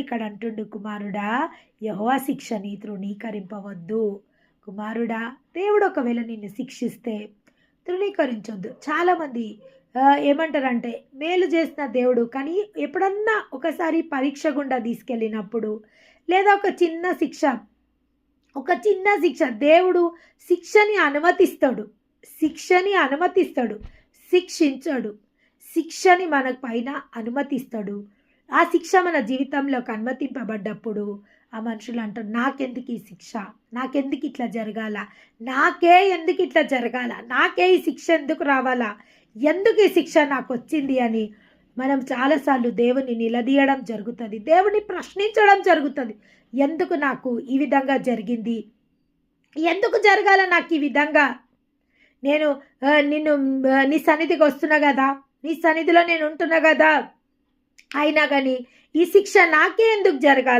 ఇక్కడ అంటుండు, కుమారుడా యెహోవా శిక్షని తృణీకరింపవద్దు. కుమారుడా, దేవుడు ఒకవేళ నిన్ను శిక్షిస్తే తృణీకరించొద్దు. చాలామంది ఏమంటారంటే మేలు చేసిన దేవుడు, కానీ ఎప్పుడన్నా ఒకసారి పరీక్ష గుండా తీసుకెళ్ళినప్పుడు, లేదా ఒక చిన్న శిక్ష దేవుడు శిక్షని అనుమతిస్తాడు, శిక్షించడు. శిక్షని మన పైన అనుమతిస్తాడు. ఆ శిక్ష మన జీవితంలోకి అనుమతింపబడ్డప్పుడు ఆ మనుషులు అంటారు, నాకెందుకు ఈ శిక్ష, నాకెందుకు ఇట్లా జరగాల, ఎందుకు ఇట్లా జరగాల, నాకే ఈ శిక్ష ఎందుకు రావాలా, ఎందుకు ఈ శిక్ష నాకు వచ్చింది అని మనం చాలాసార్లు దేవుని నిలదీయడం జరుగుతుంది, దేవుని ప్రశ్నించడం జరుగుతుంది. ఎందుకు నాకు ఈ విధంగా జరిగింది, ఎందుకు జరగాల నాకు ఈ విధంగా, నేను నీ సన్నిధికి వస్తున్నా కదా, నీ సన్నిధిలో నేను ఉంటున్నా కదా, అయినా కానీ ఈ శిక్ష నాకే ఎందుకు జరగాలి.